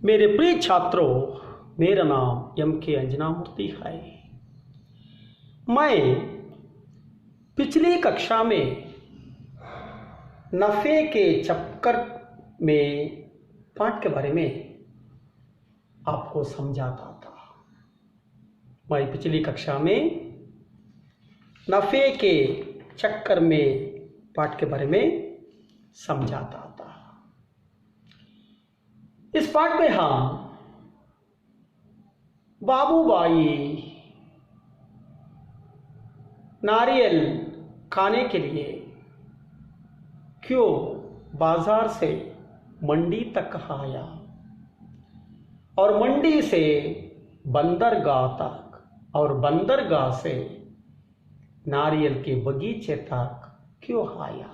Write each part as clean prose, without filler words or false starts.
मेरे प्रिय छात्रों, मेरा नाम M.K. अंजना मूर्ति है। मैं पिछली कक्षा में नफ़े के चक्कर में पाठ के बारे में आपको समझाता था। मैं पिछली कक्षा में नफ़े के चक्कर में पाठ के बारे में समझाता था। इस पाठ में हम बाबूबाई नारियल खाने के लिए क्यों बाजार से मंडी तक आया और मंडी से बंदरगाह तक और बंदरगाह से नारियल के बगीचे तक क्यों आया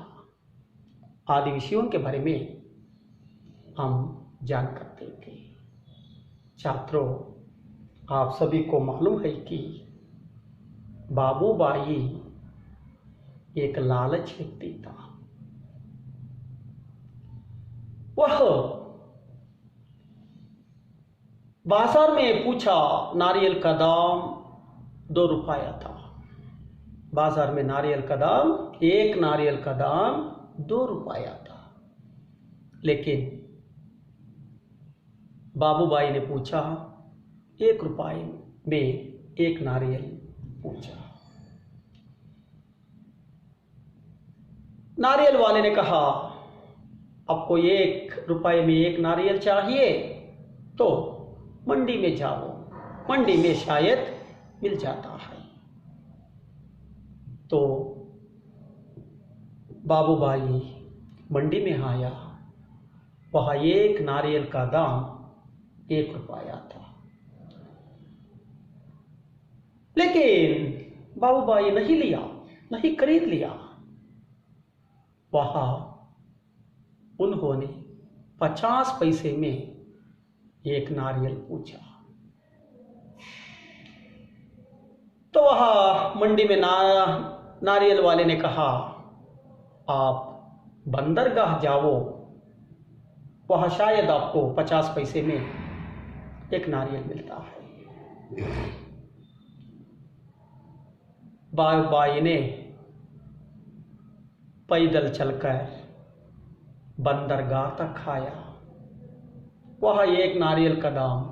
आदि विषयों के बारे में हम जान करते थे। छात्रों, आप सभी को मालूम है कि बाबूबाई एक लालच व्यक्ति था। वह बाजार में पूछा, नारियल का दाम 2 रुपया था। बाजार में नारियल का दाम, एक नारियल का दाम 2 रुपया था। लेकिन बाबूबाई ने पूछा 1 रुपये में एक नारियल पूछा। नारियल वाले ने कहा, आपको 1 रुपये में एक नारियल चाहिए तो मंडी में जाओ, मंडी में शायद मिल जाता है। तो बाबूबाई मंडी में आया। वहाँ एक नारियल का दाम 1 रुपया था। लेकिन बाबूबाई नहीं लिया, नहीं खरीद लिया। वहाँ उन्होंने 50 पैसे में एक नारियल पूछा। तो वहाँ मंडी में नारियल वाले ने कहा, आप बंदरगाह जाओ, वहाँ शायद आपको 50 पैसे में एक नारियल मिलता है। बाबूबाई ने पैदल चलकर बंदरगाह तक आया। वहाँ एक नारियल का दाम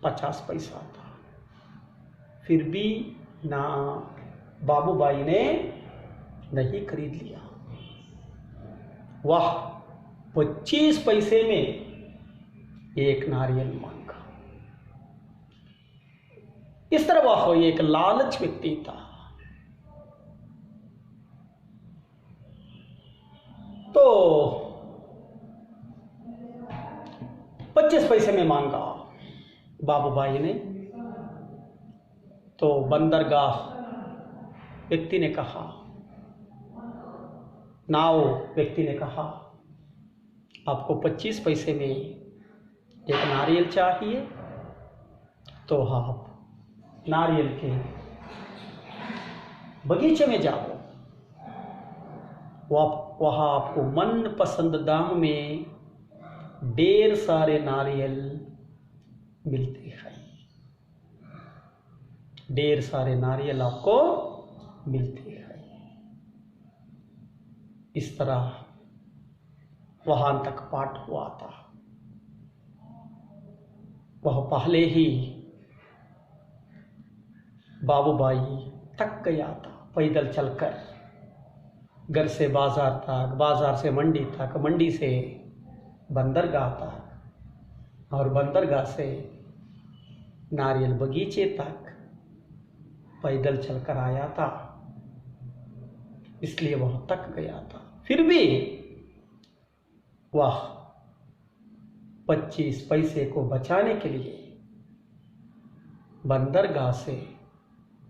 50 पैसा था। फिर भी बाबूबाई ने नहीं खरीद लिया। वह 25 पैसे में एक नारियल मांगा। इस तरह वह एक लालच व्यक्ति था। तो 25 पैसे में मांगा बाबूबाई ने। तो बंदरगाह व्यक्ति ने कहा, नाव व्यक्ति ने कहा, आपको 25 पैसे में एक नारियल चाहिए तो आप नारियल के बगीचे में जाओ, वहाँ आपको मन पसंद दाम में ढेर सारे नारियल मिलते हैं। ढेर सारे नारियल आपको मिलते हैं। इस तरह वहां तक पाठ हुआ था। वह पहले ही बाबूबाई थक गया था पैदल चलकर, घर से बाजार तक, बाजार से मंडी तक, मंडी से बंदरगाह तक और बंदरगाह से नारियल बगीचे तक पैदल चलकर आया था। इसलिए वह थक गया था। फिर भी वह 25 पैसे को बचाने के लिए बंदरगाह से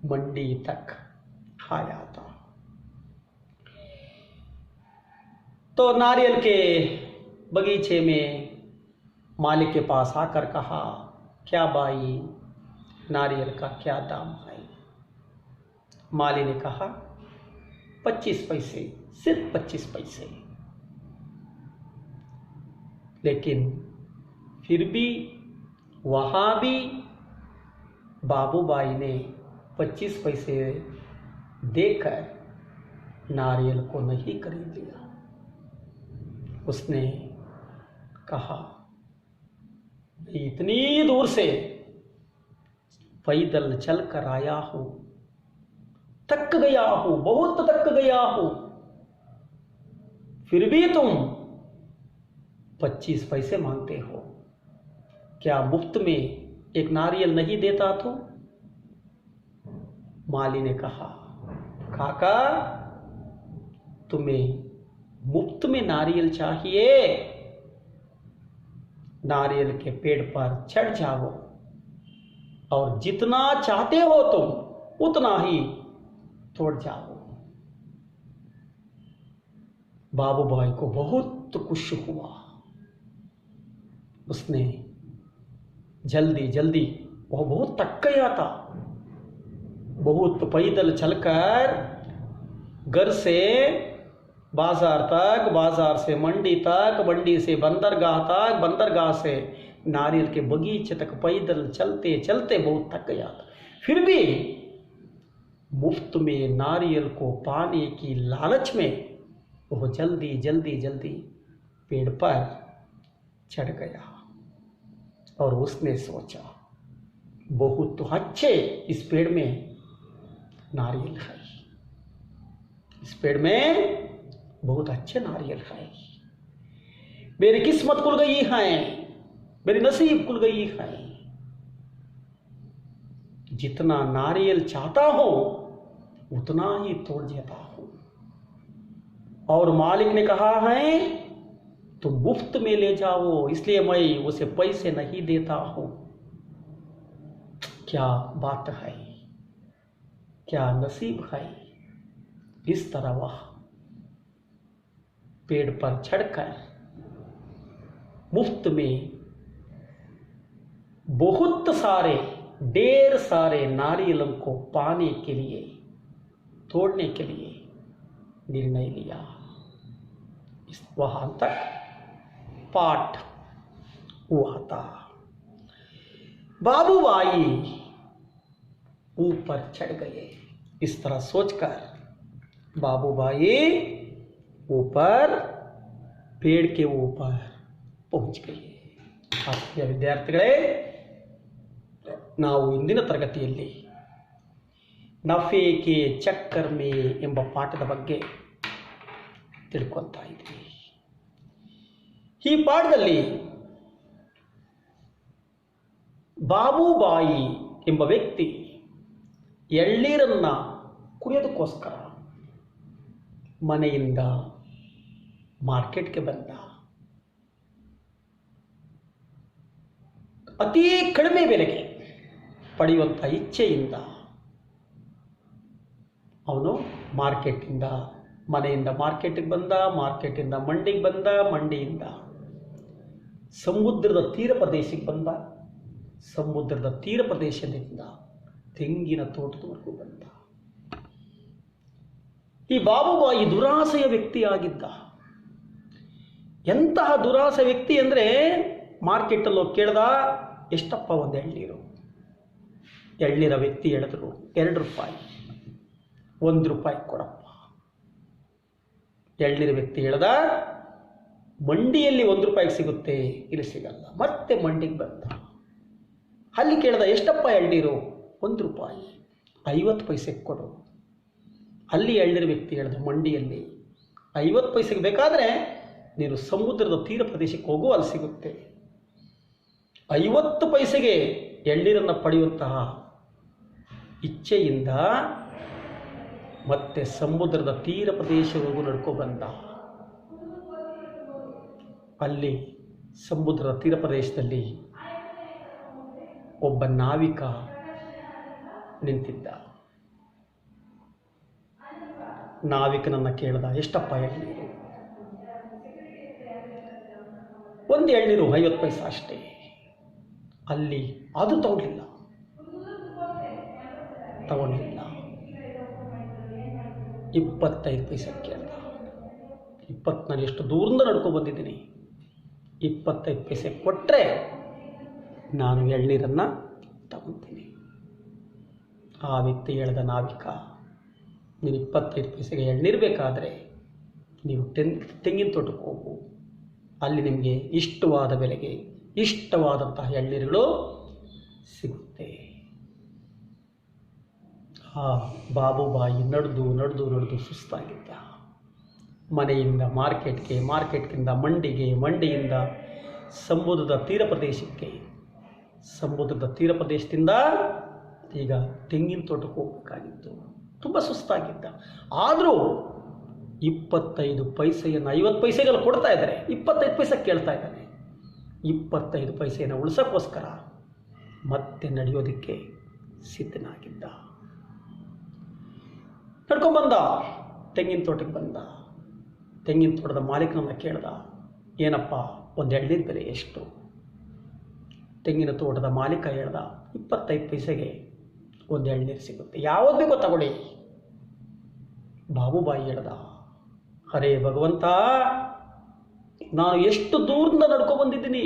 मंडी तक आया था। तो नारियल के बगीचे में मालिक के पास आकर कहा, क्या भाई, नारियल का क्या दाम है? माली ने कहा 25 पैसे, सिर्फ 25 पैसे। लेकिन फिर भी वहाँ भी बाबूबाई ने 25 पैसे देकर नारियल को नहीं खरीद लिया। उसने कहा, मैं इतनी दूर से पैदल चल कर आया हूं, थक गया हूं, बहुत थक गया हूं, फिर भी तुम 25 पैसे मांगते हो। क्या मुफ्त में एक नारियल नहीं देता तो? माली ने कहा, काका तुम्हें मुफ्त में नारियल चाहिए? नारियल के पेड़ पर चढ़ जाओ और जितना चाहते हो तुम उतना ही तोड़ जाओ। बाबूबाई को बहुत खुश हुआ। उसने जल्दी जल्दी, वह बहुत थक गया था, बहुत पैदल चलकर घर से बाजार तक, बाजार से मंडी तक, मंडी से बंदरगाह तक, बंदरगाह से नारियल के बगीचे तक पैदल चलते चलते बहुत थक गया था। फिर भी मुफ्त में नारियल को पाने की लालच में वह जल्दी जल्दी जल्दी पेड़ पर चढ़ गया और उसने सोचा, बहुत अच्छे इस पेड़ में नारियल है, इस पेड़ में बहुत अच्छे नारियल है, मेरी किस्मत खुल गई है, मेरी नसीब खुल गई है, जितना नारियल चाहता हो उतना ही तोड़ देता हूं। और मालिक ने कहा है तुम मुफ्त में ले जाओ, इसलिए मैं उसे पैसे नहीं देता हूं। क्या बात है, क्या नसीब है। इस तरह वह पेड़ पर चढ़कर मुफ्त में बहुत सारे, ढेर सारे नारियलों को पाने के लिए, तोड़ने के लिए निर्णय लिया। वहां तक पाठ हुआ था। बाबूबाई ऊपर चढ़ गए। इस तरह सोचकर बाबूबाई ऊपर, पेड़ के ऊपर पहुंच गए। ಆತ್ಮೀಯ ವಿದ್ಯಾರ್ಥಿಗಳೇ, ನಾವು ಇಂದಿನ ತರಗತಿಯಲ್ಲಿ ನಫೆ ಕೆ ಚಕ್ಕರ್ ಮೇ ಎಂಬ ಪಾಠದ ಬಗ್ಗೆ ತಿಳ್ಕೊತಾ ಇದ್ದೀವಿ. ಈ ಪಾಠದಲ್ಲಿ ಬಾಬೂಬಾಯಿ ಎಂಬ ವ್ಯಕ್ತಿ ಎಳ್ನೀರನ್ನ ಕುಡಿಯೋದಕ್ಕೋಸ್ಕರ ಮನೆಯಿಂದ ಮಾರ್ಕೆಟ್ಗೆ ಬಂದ. ಅತಿ ಕಡಿಮೆ ಬೆಲೆಗೆ ಪಡೆಯುವಂಥ ಇಚ್ಛೆಯಿಂದ ಅವನು ಮಾರ್ಕೆಟಿಂದ, ಮನೆಯಿಂದ ಮಾರ್ಕೆಟಿಗೆ ಬಂದ, ಮಾರ್ಕೆಟಿಂದ ಮಂಡಿಗೆ ಬಂದ, ಮಂಡಿಯಿಂದ ಸಮುದ್ರದ ತೀರ ಪ್ರದೇಶಕ್ಕೆ ಬಂದ, ಸಮುದ್ರದ ತೀರ ಪ್ರದೇಶದಿಂದ ತೆಂಗಿನ ತೋಟದವರೆಗೂ ಬಂದ. ಈ ಬಾಬೂಬಾಯಿ ದುರಾಸೆಯ ವ್ಯಕ್ತಿಯಾಗಿದ್ದ. ಎಂತಹ ದುರಾಸೆ ವ್ಯಕ್ತಿ ಅಂದರೆ, ಮಾರ್ಕೆಟಲ್ಲಿ ಹೋಗಿ ಕೇಳ್ದ, ಎಷ್ಟಪ್ಪ ಒಂದು ಎಳ್ನೀರು? ಎಳ್ನೀರ ವ್ಯಕ್ತಿ ಹೇಳಿದ್ರು 2 ರೂಪಾಯಿ. 1 ರೂಪಾಯಿ ಕೊಡಪ್ಪ. ಎಳ್ನೀರ ವ್ಯಕ್ತಿ ಹೇಳ್ದ, ಮಂಡಿಯಲ್ಲಿ 1 ರೂಪಾಯಿಗೆ ಸಿಗುತ್ತೆ, ಇಲ್ಲಿ ಸಿಗಲ್ಲ. ಮತ್ತೆ ಮಂಡಿಗೆ ಬಂದ, ಅಲ್ಲಿ ಕೇಳ್ದ, ಎಷ್ಟಪ್ಪ ಎಳ್ನೀರು? 1 ರೂಪಾಯಿ, 50 ಪೈಸೆಗೆ ಕೊಡು. ಅಲ್ಲಿ ಎಳ್ನೀರ ವ್ಯಕ್ತಿ ಹೇಳ್ದ, ಮಂಡಿಯಲ್ಲಿ 50 ಪೈಸೆಗೆ ಬೇಕಾದರೆ ನೀನು ಸಮುದ್ರದ ತೀರ ಪ್ರದೇಶಕ್ಕೆ ಹೋಗು, ಅಲ್ಲಿ ಸಿಗುತ್ತೆ. 50 ಪೈಸೆಗೆ ಎಳ್ನೀರನ್ನು ಪಡೆಯುವಂತಹ ಇಚ್ಛೆಯಿಂದ ಮತ್ತೆ ಸಮುದ್ರದ ತೀರ ಪ್ರದೇಶವರೆಗೂ ನಡ್ಕೊಬಂದ. ಅಲ್ಲಿ ಸಮುದ್ರದ ತೀರ ಪ್ರದೇಶದಲ್ಲಿ ಒಬ್ಬ ನಾವಿಕ ನಿಂತಿದ್ದ. ನಾವಿಕನನ್ನು ಕೇಳ್ದ, ಎಷ್ಟಪ್ಪ ಎಳ್ನೀರು? 1 ಎಳ್ನೀರು 50 ಪೈಸೆ ಅಷ್ಟೇ. ಅಲ್ಲಿ ಅದು ತಗೊಳ್ಳಿಲ್ಲ. 25 ಪೈಸೆ ಕೇಳ್ದ. 20 ನಾನು ಎಷ್ಟು ದೂರಿಂದ ನಡ್ಕೊಂಡು ಬಂದಿದ್ದೀನಿ, 25 ಪೈಸೆ ಕೊಟ್ಟರೆ ನಾನು ಎಳ್ನೀರನ್ನು ತಗೊತೀನಿ. ಆ ವ್ಯಕ್ತಿ ಹೇಳ್ದ, ನಾವಿಕ, ನೀನು 25 ಪೈಸೆಗೆ ಎಳ್ನೀರು ಬೇಕಾದರೆ ನೀವು ತೆಂಗಿನ ತೋಟಕ್ಕೆ ಹೋಗು, ಅಲ್ಲಿ ನಿಮಗೆ ಇಷ್ಟವಾದ ಬೆಲೆಗೆ ಇಷ್ಟವಾದಂತಹ ಎಳ್ನೀರುಗಳು ಸಿಗುತ್ತೆ. ಆ ಬಾಬುಬಾಯಿ ನಡೆದು ಸುಸ್ತಾಗಿದ್ದ. ಮನೆಯಿಂದ ಮಾರ್ಕೆಟ್ಗೆ, ಮಾರ್ಕೆಟ್ಗಿಂದ ಮಂಡಿಗೆ, ಮಂಡಿಯಿಂದ ಸಮುದ್ರದ ತೀರ ಪ್ರದೇಶಕ್ಕೆ, ಸಮುದ್ರದ ತೀರ ಪ್ರದೇಶದಿಂದ ಈಗ ತೆಂಗಿನ ತೋಟಕ್ಕೆ ಹೋಗಬೇಕಾಗಿತ್ತು. ತುಂಬ ಸುಸ್ತಾಗಿದ್ದ. ಆದರೂ 25 ಪೈಸೆಯನ್ನು 50 ಪೈಸೆಗಳು ಕೊಡ್ತಾ ಇದ್ದಾರೆ, 25 ಪೈಸೆ ಕೇಳ್ತಾ ಇದ್ದಾನೆ. 25 ಪೈಸೆಯನ್ನು ಉಳಿಸೋಕ್ಕೋಸ್ಕರ ಮತ್ತೆ ನಡೆಯೋದಕ್ಕೆ ಸಿದ್ಧನಾಗಿದ್ದ. ನಡ್ಕೊಂಡ್ಬಂದ, ತೆಂಗಿನ ತೋಟಕ್ಕೆ ಬಂದ. ತೆಂಗಿನ ತೋಟದ ಮಾಲೀಕನನ್ನು ಕೇಳ್ದ, ಏನಪ್ಪ ಒಂದು ಎಳ್ನೀರು ಬೆಲೆ ಎಷ್ಟು? ತೆಂಗಿನ ತೋಟದ ಮಾಲೀಕ ಹೇಳ್ದ, 25 ಪೈಸೆಗೆ ಒಂದು ಎಳ್ನೀರು ಸಿಗುತ್ತೆ, ಯಾವುದು ಬೇಕೋ ತಗೊಳ್ಳಿ. ಬಾಬುಬಾಯಿ ಹೇಳ್ದ, ಹರೇ ಭಗವಂತ, ನಾನು ಎಷ್ಟು ದೂರದಿಂದ ನಡ್ಕೊಬಂದಿದ್ದೀನಿ,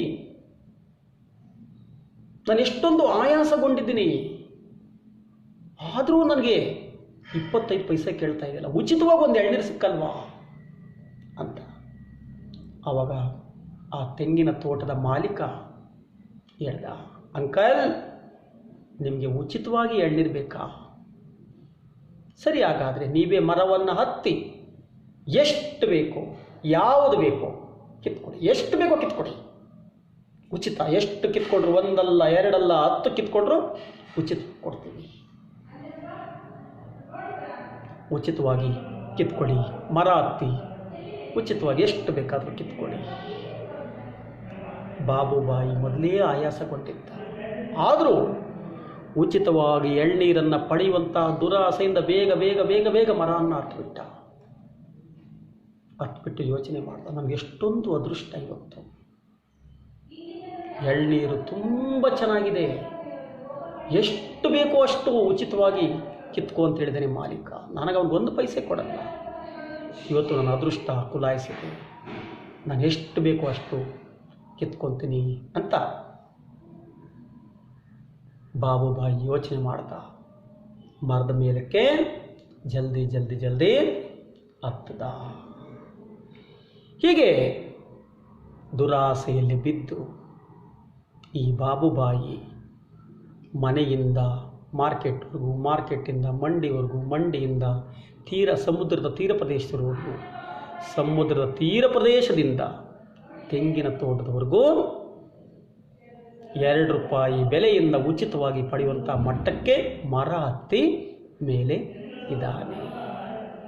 ನಾನು ಎಷ್ಟೊಂದು ಆಯಾಸಗೊಂಡಿದ್ದೀನಿ, ಆದರೂ ನನಗೆ 25 ಪೈಸೆ ಕೇಳ್ತಾ ಇದೆಯಲ್ಲ, ಉಚಿತವಾಗಿ ಒಂದು ಎಳ್ನೀರು ಸಿಕ್ಕಲ್ವಾ ಅಂತ. ಆವಾಗ ಆ ತೆಂಗಿನ ತೋಟದ ಮಾಲೀಕ ಹೇಳ್ದ, ಅಂಕಲ್, ನಿಮಗೆ ಉಚಿತವಾಗಿ ಎಳ್ನೀರು ಬೇಕಾ? ಸರಿ, ಹಾಗಾದರೆ ನೀವೇ ಮರವನ್ನು ಹತ್ತಿ ಎಷ್ಟು ಬೇಕೋ, ಯಾವುದು ಬೇಕೋ ಕಿತ್ಕೊಡಿ, ಎಷ್ಟು ಬೇಕೋ ಕಿತ್ಕೊಡಿ, ಉಚಿತ. ಎಷ್ಟು ಕಿತ್ಕೊಂಡ್ರು, ಒಂದಲ್ಲ ಎರಡಲ್ಲ 10 ಕಿತ್ಕೊಂಡ್ರು ಉಚಿತ ಕೊಡ್ತೀವಿ. ಉಚಿತವಾಗಿ ಕಿತ್ಕೊಳ್ಳಿ, ಮರ ಹತ್ತಿ ಉಚಿತವಾಗಿ ಎಷ್ಟು ಬೇಕಾದರೂ ಕಿತ್ಕೊಳ್ಳಿ. ಬಾಬುಬಾಯಿ ಮೊದಲೇ ಆಯಾಸಗೊಂಡಿದ್ದ, ಆದರೂ ಉಚಿತವಾಗಿ ಎಳ್ನೀರನ್ನು ಪಡೆಯುವಂತಹ ದುರಾಸೆಯಿಂದ ಬೇಗ ಬೇಗ ಬೇಗ ಬೇಗ ಮರವನ್ನು ಹತ್ಬಿಟ್ಟು ಯೋಚನೆ ಮಾಡ್ದ, ನಮಗೆ ಎಷ್ಟೊಂದು ಅದೃಷ್ಟ ಇವತ್ತು, ಎಳ್ನೀರು ತುಂಬ ಚೆನ್ನಾಗಿದೆ, ಎಷ್ಟು ಬೇಕೋ ಅಷ್ಟು ಉಚಿತವಾಗಿ ಕಿತ್ಕೊ ಅಂತ ಹೇಳಿದ್ದೇನೆ ಮಾಲೀಕ, ನನಗೆ ಅವ್ನು 1 ಪೈಸೆ ಕೊಡಲ್ಲ. ಇವತ್ತು ನನ್ನ ಅದೃಷ್ಟ ಕುಲಾಯಿಸಿದೆ, ನಾನು ಎಷ್ಟು ಬೇಕೋ ಅಷ್ಟು ಕಿತ್ಕೊತೀನಿ ಅಂತ ಬಾಬುಬಾಯಿ ಯೋಚನೆ ಮಾಡ್ದ. ಮರದ ಮೇಲಕ್ಕೆ ಜಲ್ದಿ ಹತ್ತದ. ಹೀಗೆ ದುರಾಸೆಯಲ್ಲಿ ಬಿದ್ದು ಈ ಬಾಬುಬಾಯಿ ಮನೆಯಿಂದ ಮಾರ್ಕೆಟ್ವರೆಗೂ, ಮಾರ್ಕೆಟಿಂದ ಮಂಡಿವರೆಗೂ, ಮಂಡಿಯಿಂದ ಸಮುದ್ರದ ತೀರ ಪ್ರದೇಶದವರೆಗೂ, ಸಮುದ್ರದ ತೀರ ಪ್ರದೇಶದಿಂದ ತೆಂಗಿನ ತೋಟದವರೆಗೂ 2 ರೂಪಾಯಿ ಬೆಲೆಯಿಂದ ಉಚಿತವಾಗಿ ಪಡೆಯುವಂಥ ಮಟ್ಟಕ್ಕೆ ಮರ ಹತ್ತಿ ಮೇಲೆ ಇದ್ದಾನೆ.